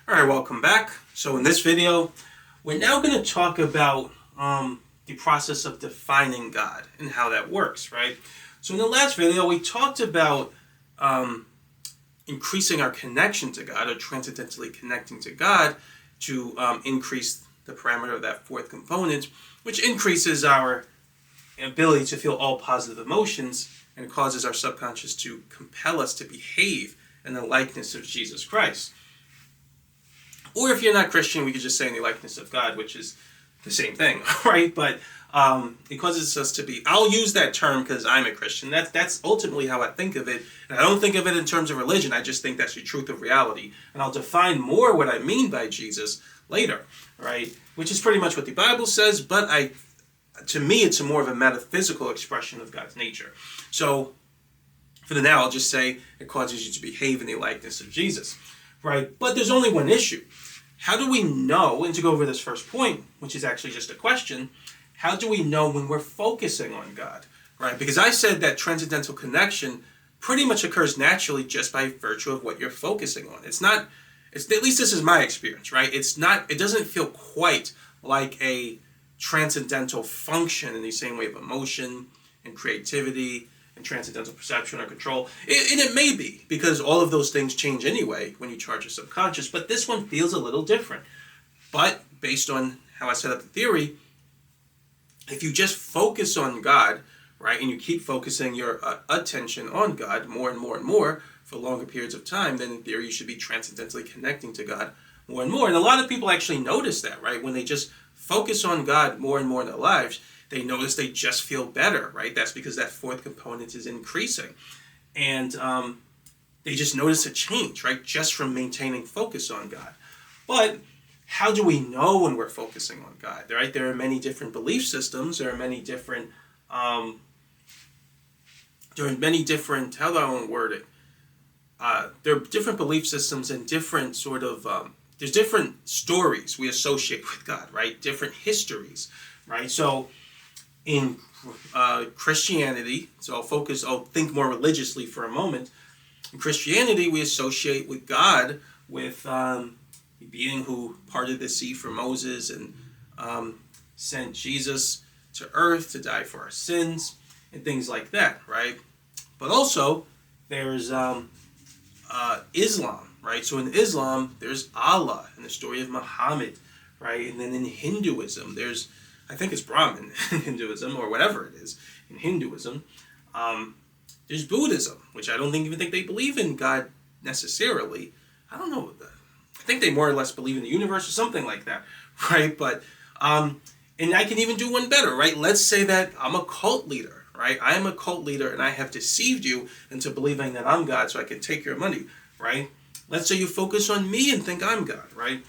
Alright, welcome back. So in this video, we're now going to talk about the process of defining God and how that works, right? So in the last video, we talked about increasing our connection to God, or transcendentally connecting to God, to increase the parameter of that fourth component, which increases our ability to feel all positive emotions and causes our subconscious to compel us to behave in the likeness of Jesus Christ. Or if you're not Christian, we could just say in the likeness of God, which is the same thing, right? But it causes us to be, I'll use that term because I'm a Christian. That's ultimately how I think of it. And I don't think of it in terms of religion. I just think that's the truth of reality. And I'll define more what I mean by Jesus later, right? Which is pretty much what the Bible says, but to me, it's more of a metaphysical expression of God's nature. So for the now, I'll just say it causes you to behave in the likeness of Jesus, right? But there's only one issue. How do we know, and to go over this first point, which is actually just a question, how do we know when we're focusing on God, right? Because I said that transcendental connection pretty much occurs naturally just by virtue of what you're focusing on. It's at least this is my experience, right? It doesn't feel quite like a transcendental function in the same way of emotion and creativity and transcendental perception or control. And it may be, because all of those things change anyway when you charge your subconscious, but this one feels a little different. But based on how I set up the theory, if you just focus on God, right, and you keep focusing your attention on God more and more and more for longer periods of time, then in theory you should be transcendentally connecting to God more and more. And a lot of people actually notice that, right? When they just focus on God more and more in their lives, they notice they just feel better, right? That's because that fourth component is increasing. And they just notice a change, right? Just from maintaining focus on God. But how do we know when we're focusing on God, right? There are many different belief systems. There are many different, how do I want to word it? There are different belief systems and different sort of, there's different stories we associate with God, right? Different histories, right? So in Christianity, so I'll think more religiously for a moment. In Christianity, we associate with God with the being who parted the sea for Moses and sent Jesus to earth to die for our sins and things like that, right? But also, there's Islam, right? So in Islam, there's Allah and the story of Muhammad, right? And then in Hinduism, I think it's Brahman in Hinduism, or whatever it is in Hinduism. There's Buddhism, which I don't even think they believe in God necessarily. I don't know. I think they more or less believe in the universe or something like that, right? But, and I can even do one better, right? Let's say that I'm a cult leader, right? I am a cult leader and I have deceived you into believing that I'm God so I can take your money, right? Let's say you focus on me and think I'm God, right?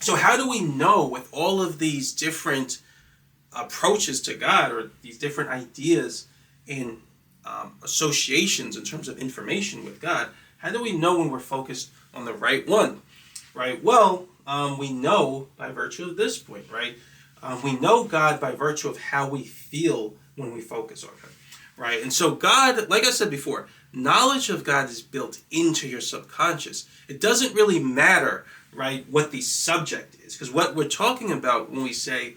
So how do we know with all of these different approaches to God, or these different ideas and associations in terms of information with God, how do we know when we're focused on the right one, right? Well, we know by virtue of this point, right? We know God by virtue of how we feel when we focus on Him, right? And so God, like I said before, knowledge of God is built into your subconscious. It doesn't really matter, right, what the subject is, because what we're talking about when we say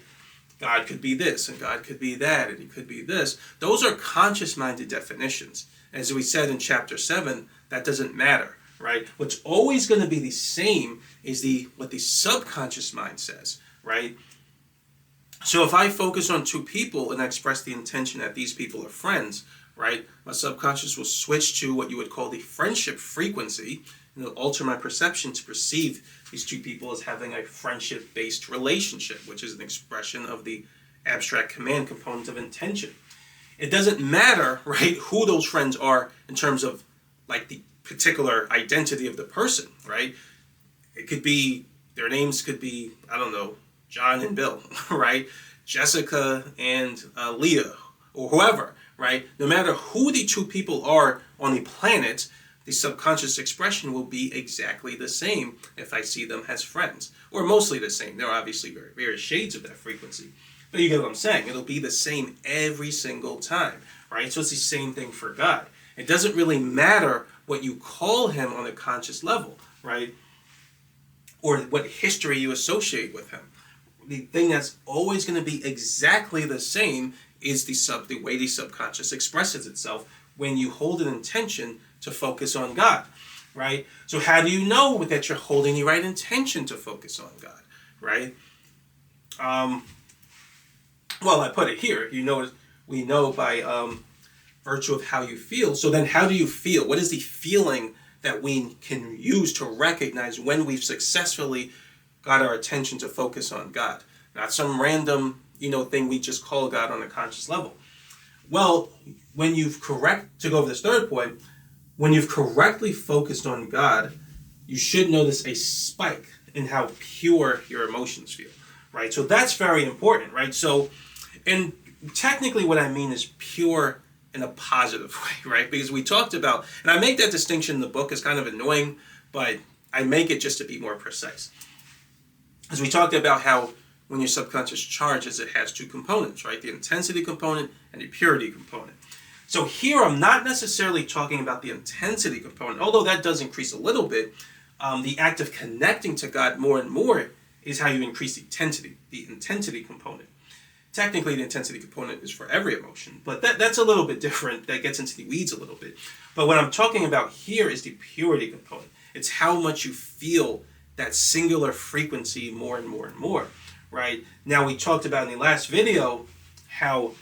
God could be this and God could be that and He could be this, those are conscious-minded definitions. As we said in chapter 7, that doesn't matter, right? What's always going to be the same is what the subconscious mind says, right? So if I focus on two people and I express the intention that these people are friends, right, my subconscious will switch to what you would call the friendship frequency, and it'll alter my perception to perceive these two people as having a friendship-based relationship, which is an expression of the abstract command component of intention. It doesn't matter, right, who those friends are in terms of, like, the particular identity of the person, right? It could be, their names could be, I don't know, John and Bill, right? Jessica and Leah, or whoever, right? No matter who the two people are on the planet, the subconscious expression will be exactly the same if I see them as friends, or mostly the same. There are obviously various shades of that frequency, but you get what I'm saying. It'll be the same every single time, right? So it's the same thing for God. It doesn't really matter what you call Him on a conscious level, right? or what history you associate with him. The thing that's always going to be exactly the same is the way the subconscious expresses itself when you hold an intention to focus on God, right? So how do you know that you're holding the right intention to focus on God, right? Well, I put it here. We know by virtue of how you feel. So then how do you feel? What is the feeling that we can use to recognize when we've successfully got our attention to focus on God? Not some random, thing we just call God on a conscious level. Well, to go over this third point, when you've correctly focused on God, you should notice a spike in how pure your emotions feel, right? So that's very important, right? So, and technically what I mean is pure in a positive way, right? Because we talked about, and I make that distinction in the book, it's kind of annoying, but I make it just to be more precise. As we talked about how when your subconscious charges, it has two components, right? The intensity component and the purity component. So here I'm not necessarily talking about the intensity component, although that does increase a little bit. The act of connecting to God more and more is how you increase the intensity component. Technically, the intensity component is for every emotion, but that's a little bit different. That gets into the weeds a little bit. But what I'm talking about here is the purity component. It's how much you feel that singular frequency more and more and more, right? Now, we talked about in the last video how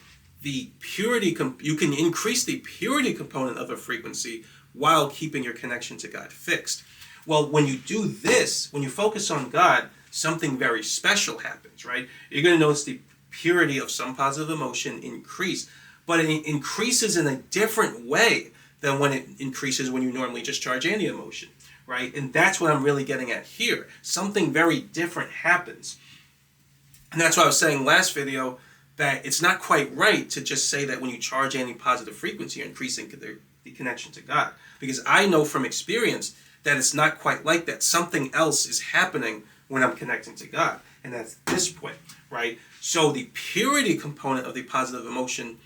the purity, you can increase the purity component of a frequency while keeping your connection to God fixed. Well, when you do this, when you focus on God, something very special happens, right? You're going to notice the purity of some positive emotion increase, but it increases in a different way than when it increases when you normally just charge any emotion, right? And that's what I'm really getting at here. Something very different happens. And that's why I was saying last video that it's not quite right to just say that when you charge any positive frequency, you're increasing the connection to God. Because I know from experience that it's not quite like that. Something else is happening when I'm connecting to God. And that's this point, right? So the purity component of the positive emotion,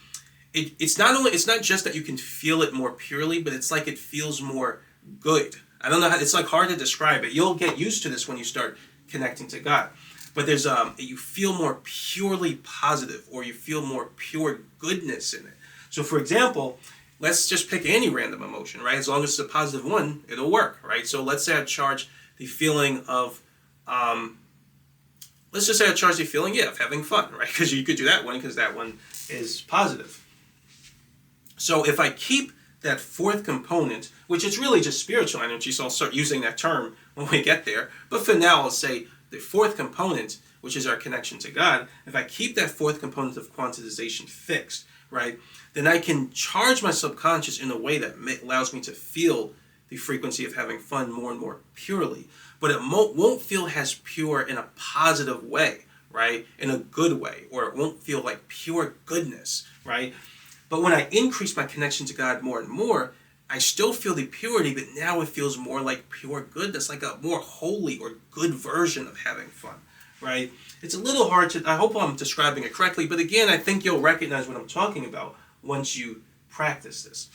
it's not just that you can feel it more purely, but it's like it feels more good. I don't know how, it's like hard to describe it. You'll get used to this when you start connecting to God. But there's you feel more purely positive, or you feel more pure goodness in it. So for example, let's just pick any random emotion, right? As long as it's a positive one, it'll work, right? So let's say I charge the feeling of let's just say I charge the feeling, of having fun, right? Because you could do that one because that one is positive. So if I keep that fourth component, which is really just spiritual energy, so I'll start using that term when we get there. But for now, I'll say the fourth component, which is our connection to God, if I keep that fourth component of quantization fixed, right, then I can charge my subconscious in a way that allows me to feel the frequency of having fun more and more purely. But it won't feel as pure in a positive way, right? In a good way, or it won't feel like pure goodness, right? But when I increase my connection to God more and more, I still feel the purity, but now it feels more like pure goodness, like a more holy or good version of having fun, right? It's a little hard to, I hope I'm describing it correctly, but again, I think you'll recognize what I'm talking about once you practice this.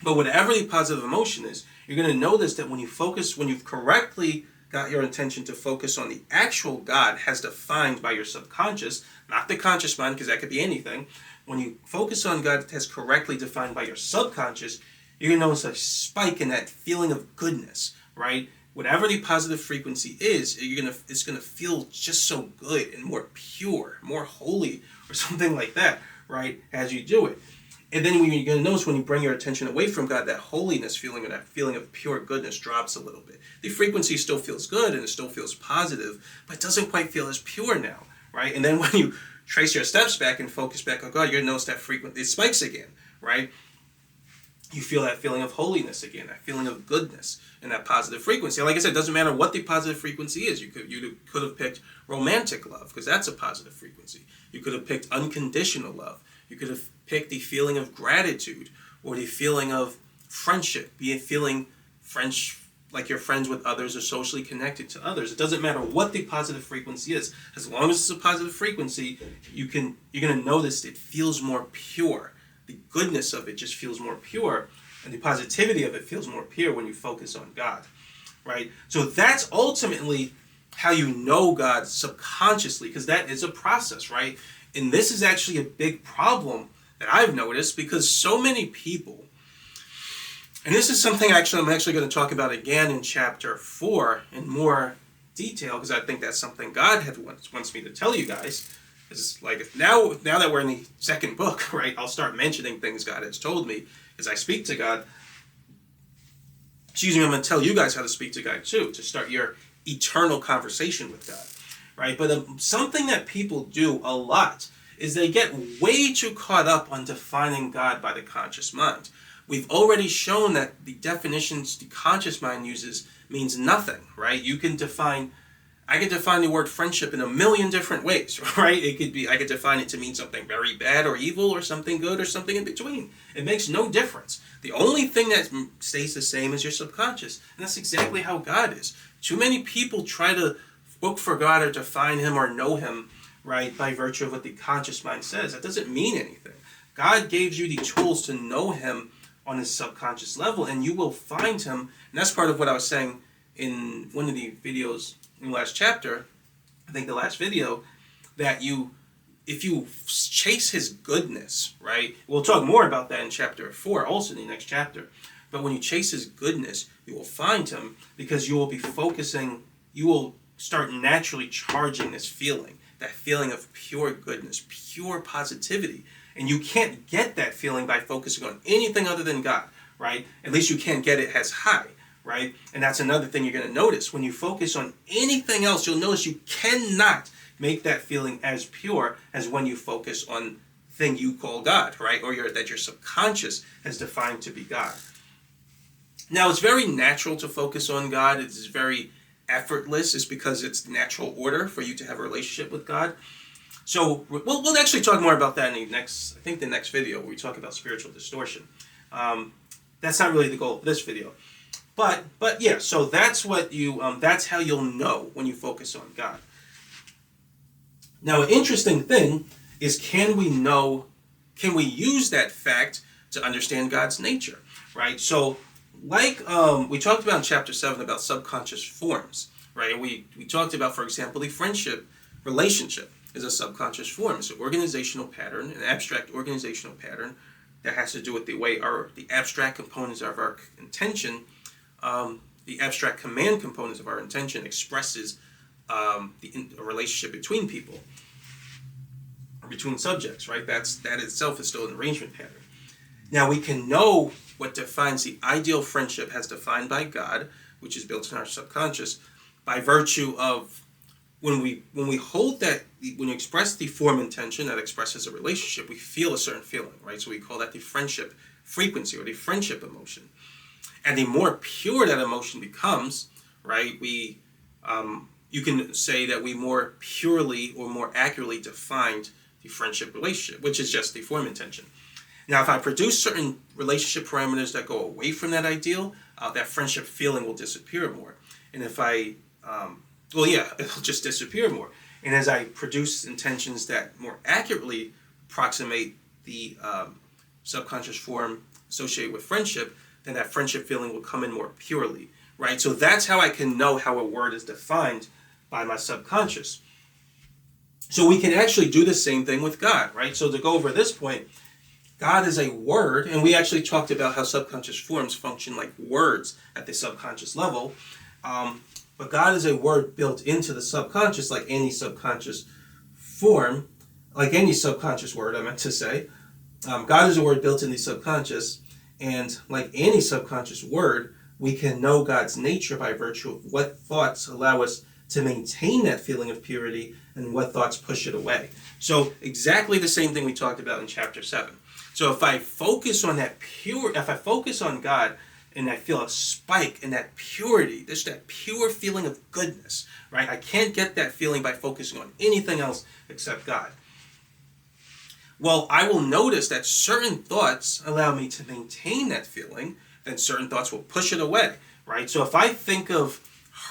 But whatever the positive emotion is, you're going to notice that when you've correctly got your intention to focus on the actual God as defined by your subconscious, not the conscious mind, because that could be anything. When you focus on God as correctly defined by your subconscious, you're going to notice a spike in that feeling of goodness, right? Whatever the positive frequency is, it's going to feel just so good and more pure, more holy, or something like that, right, as you do it. And then you're going to notice when you bring your attention away from God, that holiness feeling or that feeling of pure goodness drops a little bit. The frequency still feels good and it still feels positive, but it doesn't quite feel as pure now, right? And then when you trace your steps back and focus back on God, you're going to notice that it spikes again, right? You feel that feeling of holiness again, that feeling of goodness and that positive frequency. Like I said, it doesn't matter what the positive frequency is. You could have picked romantic love, because that's a positive frequency. You could have picked unconditional love. You could have picked the feeling of gratitude, or the feeling of friendship, feeling like you're friends with others or socially connected to others. It doesn't matter what the positive frequency is. As long as it's a positive frequency, you're going to notice it feels more pure. The goodness of it just feels more pure, and the positivity of it feels more pure when you focus on God, right? So that's ultimately how you know God subconsciously, because that is a process, right? And this is actually a big problem that I've noticed, because so many people, and this is something I'm actually going to talk about again in chapter 4 in more detail, because I think that's something God wants me to tell you guys. Is like now that we're in the second book, right? I'll start mentioning things God has told me as I speak to God. I'm going to tell you guys how to speak to God too, to start your eternal conversation with God, right? But something that people do a lot is they get way too caught up on defining God by the conscious mind. We've already shown that the definitions the conscious mind uses means nothing, right? I could define the word friendship in a million different ways, right? I could define it to mean something very bad or evil, or something good, or something in between. It makes no difference. The only thing that stays the same is your subconscious. And that's exactly how God is. Too many people try to look for God or define him or know him, right, by virtue of what the conscious mind says. That doesn't mean anything. God gave you the tools to know him on his subconscious level, and you will find him. And that's part of what I was saying in one of the videos in the last chapter, I think the last video, that if you chase his goodness, right? We'll talk more about that in chapter 4, also in the next chapter. But when you chase his goodness, you will find him, because you will start naturally charging this feeling, that feeling of pure goodness, pure positivity. And you can't get that feeling by focusing on anything other than God, right? At least you can't get it as high, right? And that's another thing you're going to notice. When you focus on anything else, you'll notice you cannot make that feeling as pure as when you focus on the thing you call God, right? Or that your subconscious has defined to be God. Now, it's very natural to focus on God. It's very effortless. It's because it's the natural order for you to have a relationship with God. So we'll actually talk more about that in the next video, where we talk about spiritual distortion. That's not really the goal of this video. But yeah, so that's that's how you'll know when you focus on God. Now, an interesting thing is, can we use that fact to understand God's nature, right? So, like we talked about in chapter 7 about subconscious forms, right? We talked about, for example, the friendship relationship is a subconscious form. It's an organizational pattern, an abstract organizational pattern that has to do with the way the abstract components of our intention, the abstract command components of our intention expresses a relationship between people, or between subjects, right? That itself is still an arrangement pattern. Now, we can know what defines the ideal friendship as defined by God, which is built in our subconscious, by virtue of when we hold that, when you express the form intention that expresses a relationship, we feel a certain feeling, right? So we call that the friendship frequency, or the friendship emotion. And the more pure that emotion becomes, right, you can say that we more purely or more accurately defined the friendship relationship, which is just the form intention. Now, if I produce certain relationship parameters that go away from that ideal, that friendship feeling will disappear more. And if it'll just disappear more. And as I produce intentions that more accurately approximate the subconscious form associated with friendship, then that friendship feeling will come in more purely, right? So that's how I can know how a word is defined by my subconscious. So we can actually do the same thing with God, right? So to go over this point, God is a word, and we actually talked about how subconscious forms function like words at the subconscious level. But God is a word built into the subconscious, like any subconscious form, like any subconscious word, I meant to say. God is a word built in the subconscious, and like any subconscious word, we can know God's nature by virtue of what thoughts allow us to maintain that feeling of purity and what thoughts push it away. So exactly the same thing we talked about in chapter 7. So if I focus on God, and I feel a spike in that purity, just that pure feeling of goodness, right? I can't get that feeling by focusing on anything else except God. Well, I will notice that certain thoughts allow me to maintain that feeling, then certain thoughts will push it away, right? So if I think of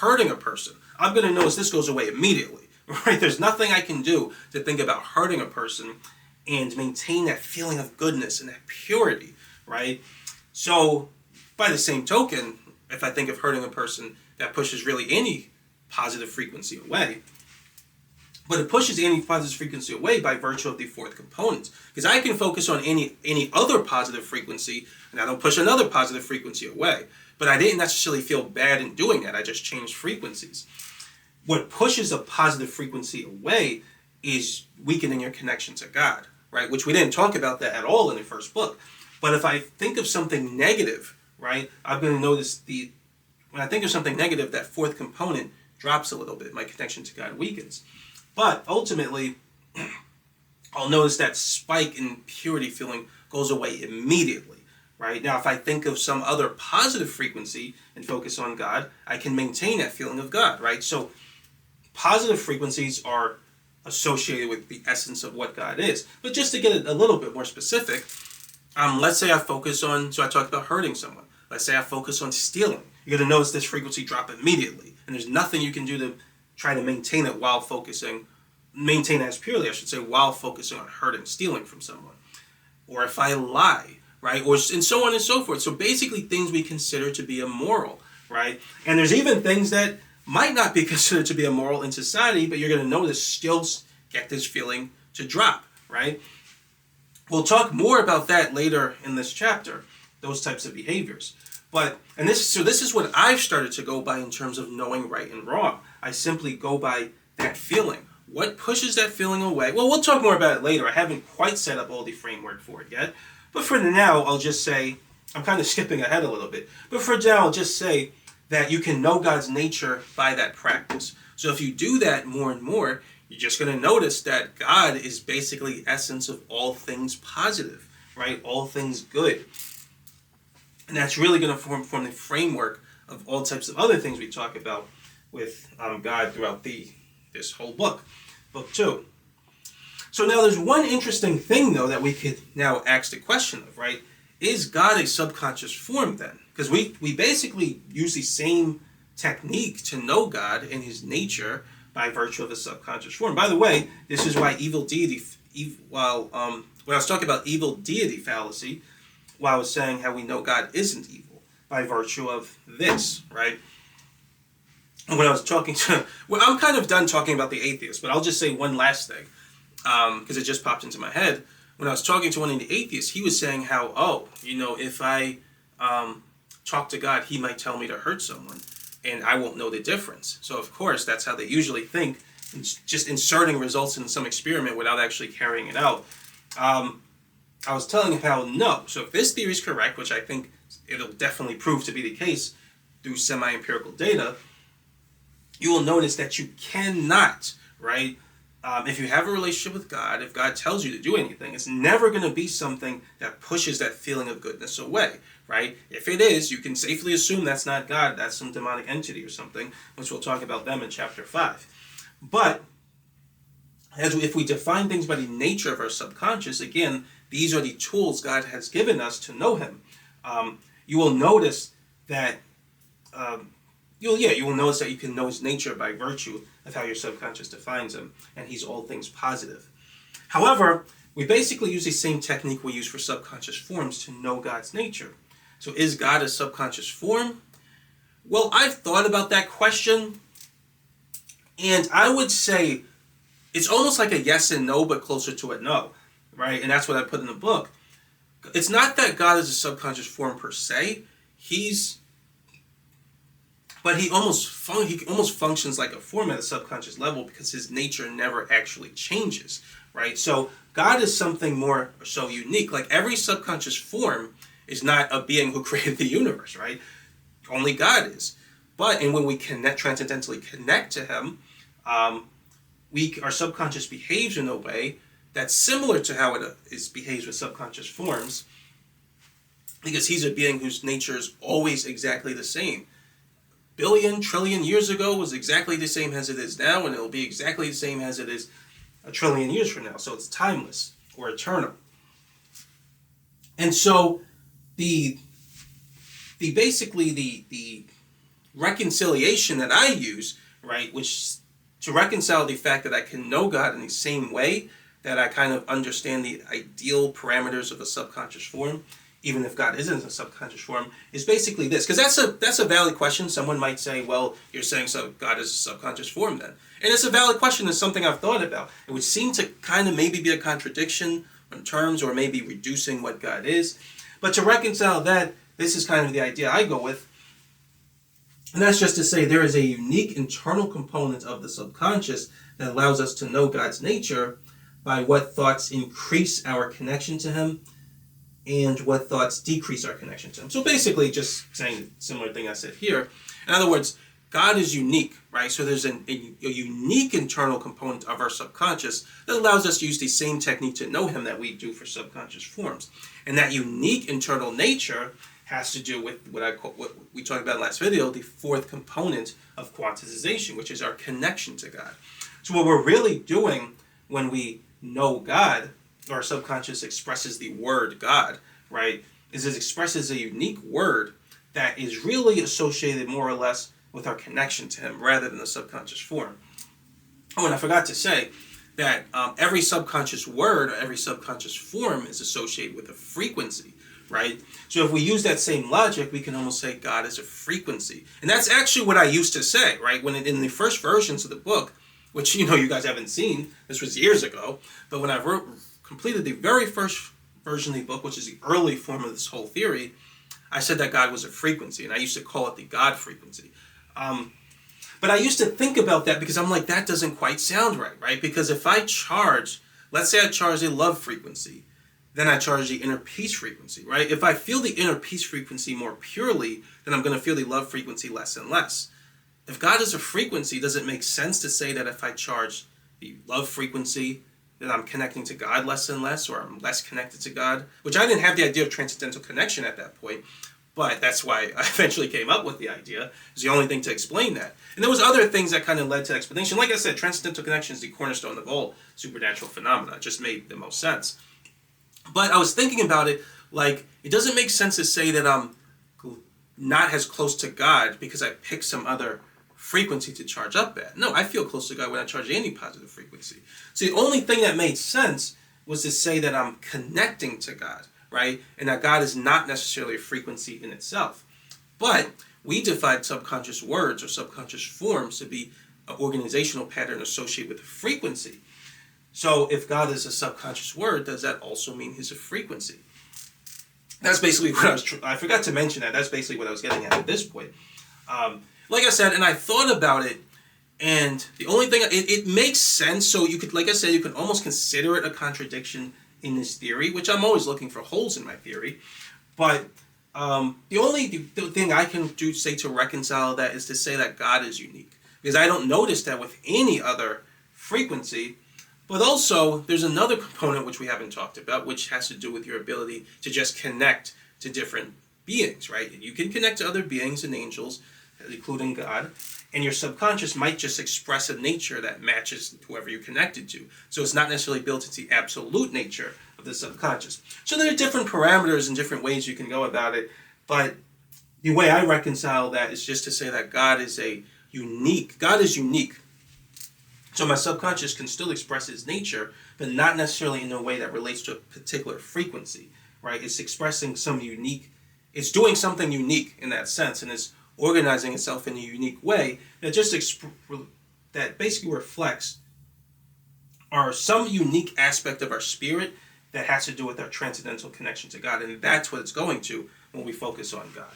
hurting a person, I'm going to notice this goes away immediately, right? There's nothing I can do to think about hurting a person and maintain that feeling of goodness and that purity, right? So by the same token, if I think of hurting a person, that pushes really any positive frequency away. But it pushes any positive frequency away by virtue of the fourth component. Because I can focus on any other positive frequency, and that'll push another positive frequency away. But I didn't necessarily feel bad in doing that. I just changed frequencies. What pushes a positive frequency away is weakening your connection to God, right? Which we didn't talk about that at all in the first book. But if I think of something negative, right, I'm going to notice when I think of something negative, that fourth component drops a little bit. My connection to God weakens. But ultimately, I'll notice that spike in purity feeling goes away immediately, right? Now, if I think of some other positive frequency and focus on God, I can maintain that feeling of God, right? So positive frequencies are associated with the essence of what God is. But just to get it a little bit more specific, let's say I focus on, so I talked about hurting someone. Let's say I focus on stealing. You're going to notice this frequency drop immediately. And there's nothing you can do to try to maintain it maintain it as purely, I should say, while focusing on hurting, stealing from someone. Or if I lie, right? And so on and so forth. So basically things we consider to be immoral, right? And there's even things that might not be considered to be immoral in society, but you're going to notice still get this feeling to drop, right? We'll talk more about that later in this chapter, those types of behaviors. This is what I've started to go by in terms of knowing right and wrong. I simply go by that feeling. What pushes that feeling away? Well, we'll talk more about it later. I haven't quite set up all the framework for it yet. But for now, I'll just say, I'm kind of skipping ahead a little bit. But for now, I'll just say that you can know God's nature by that practice. So if you do that more and more, you're just going to notice that God is basically the essence of all things positive, right? All things good. And that's really going to form the framework of all types of other things we talk about with God throughout this whole book 2. So now there's one interesting thing, though, that we could now ask the question of, right? Is God a subconscious form then? Because we basically use the same technique to know God and his nature by virtue of a subconscious form. By the way, this is why when I was talking about evil deity fallacy, while I was saying how we know God isn't evil by virtue of this, right? And when I was I'm kind of done talking about the atheists, but I'll just say one last thing, because it just popped into my head. When I was talking to one of the atheists, he was saying how, if I talk to God, he might tell me to hurt someone, and I won't know the difference. So, of course, that's how they usually think, just inserting results in some experiment without actually carrying it out. I was telling him how no. So if this theory is correct, which I think it'll definitely prove to be the case through semi-empirical data, you will notice that you cannot, right? If you have a relationship with God, if God tells you to do anything, it's never going to be something that pushes that feeling of goodness away, right? If it is, you can safely assume that's not God, that's some demonic entity or something, which we'll talk about them in chapter 5. But if we define things by the nature of our subconscious, again, these are the tools God has given us to know him. You will notice that you will notice that you can know his nature by virtue of how your subconscious defines him, and he's all things positive. However, we basically use the same technique we use for subconscious forms to know God's nature. So is God a subconscious form? Well, I've thought about that question, and I would say it's almost like a yes and no, but closer to a no, right? And that's what I put in the book. It's not that God is a subconscious form per se. But he almost functions like a form at a subconscious level because his nature never actually changes, right? So God is something more so unique. Like every subconscious form is not a being who created the universe, right? Only God is. And when we transcendentally connect to him, our subconscious behaves in a way that's similar to how it behaves with subconscious forms, because he's a being whose nature is always exactly the same. Billion, trillion years ago was exactly the same as it is now, and it will be exactly the same as it is a trillion years from now. So it's timeless or eternal. And so the reconciliation that I use, right, which to reconcile the fact that I can know God in the same way that I kind of understand the ideal parameters of a subconscious form, even if God isn't a subconscious form, is basically this. Because that's a valid question. Someone might say, well, you're saying so God is a subconscious form then. And it's a valid question. It's something I've thought about. It would seem to kind of maybe be a contradiction in terms, or maybe reducing what God is. But to reconcile that, this is kind of the idea I go with. And that's just to say there is a unique internal component of the subconscious that allows us to know God's nature by what thoughts increase our connection to Him and what thoughts decrease our connection to Him. So basically just saying a similar thing I said here. In other words, God is unique, right? So there's a unique internal component of our subconscious that allows us to use the same technique to know Him that we do for subconscious forms. And that unique internal nature has to do with what we talked about in the last video, the fourth component of quantization, which is our connection to God. So what we're really doing when we know God, our subconscious expresses the word God, right, is it expresses a unique word that is really associated more or less with our connection to Him rather than the subconscious form. Oh, and I forgot to say that every subconscious word or every subconscious form is associated with a frequency, right? So if we use that same logic, we can almost say God is a frequency. And that's actually what I used to say, right? When in the first versions of the book, which you guys haven't seen, this was years ago, but when I completed the very first version of the book, which is the early form of this whole theory, I said that God was a frequency, and I used to call it the God frequency. But I used to think about that because I'm like, that doesn't quite sound right? Because if I charge, let's say I charge a love frequency, then I charge the inner peace frequency, right? If I feel the inner peace frequency more purely, then I'm going to feel the love frequency less and less. If God is a frequency, does it make sense to say that if I charge the love frequency, that I'm connecting to God less and less, or I'm less connected to God? Which I didn't have the idea of transcendental connection at that point, but that's why I eventually came up with the idea. It's the only thing to explain that. And there was other things that kind of led to explanation. Like I said, transcendental connection is the cornerstone of all supernatural phenomena. It just made the most sense. But I was thinking about it, like, it doesn't make sense to say that I'm not as close to God because I picked some other frequency to charge up at. No, I feel close to God when I charge any positive frequency. So the only thing that made sense was to say that I'm connecting to God, right? And that God is not necessarily a frequency in itself. But we define subconscious words or subconscious forms to be an organizational pattern associated with a frequency. So if God is a subconscious word, does that also mean He's a frequency? That's basically what I forgot to mention that. That's basically what I was getting at this point. Like I said, and I thought about it, and the only thing, it makes sense. So you could, like I said, you can almost consider it a contradiction in this theory, which I'm always looking for holes in my theory. But the only thing I can say to reconcile that is to say that God is unique. Because I don't notice that with any other frequency. But also, there's another component which we haven't talked about, which has to do with your ability to just connect to different beings, right? You can connect to other beings and angels, including God, and your subconscious might just express a nature that matches whoever you're connected to. So it's not necessarily built into the absolute nature of the subconscious. So there are different parameters and different ways you can go about it, but the way I reconcile that is just to say that God is unique. So my subconscious can still express its nature, but not necessarily in a way that relates to a particular frequency, right? It's expressing it's doing something unique in that sense, and it's organizing itself in a unique way that that basically reflects some unique aspect of our spirit that has to do with our transcendental connection to God, and that's what it's going to when we focus on God,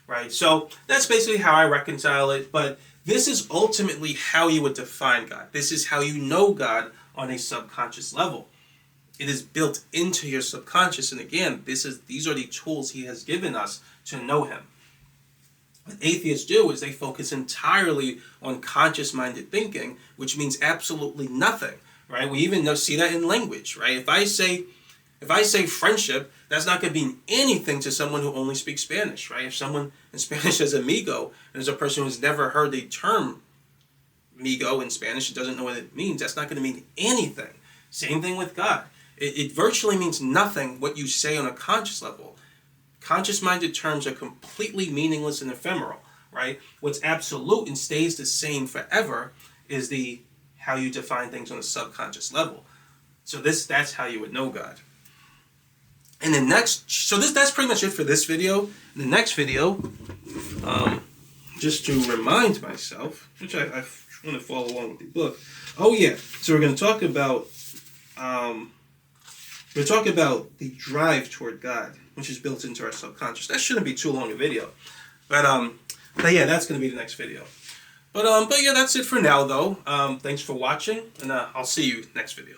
right? So that's basically how I reconcile it, but this is ultimately how you would define God. This is how you know God on a subconscious level. It is built into your subconscious, and again, these are the tools He has given us to know Him. What atheists do is they focus entirely on conscious-minded thinking, which means absolutely nothing, right? We even see that in language, right? If I say friendship, that's not going to mean anything to someone who only speaks Spanish, right? If someone in Spanish says amigo, and there's a person who's never heard the term amigo in Spanish and doesn't know what it means, that's not going to mean anything. Same thing with God. It virtually means nothing what you say on a conscious level. Conscious-minded terms are completely meaningless and ephemeral, right? What's absolute and stays the same forever is how you define things on a subconscious level. So that's how you would know God. In the next, so that's pretty much it for this video. In the next video, just to remind myself, which I want to follow along with the book. Oh yeah, so we're going to talk about the drive toward God, which is built into our subconscious. That shouldn't be too long a video, but yeah, that's going to be the next video. But yeah, that's it for now though. Thanks for watching, and I'll see you next video.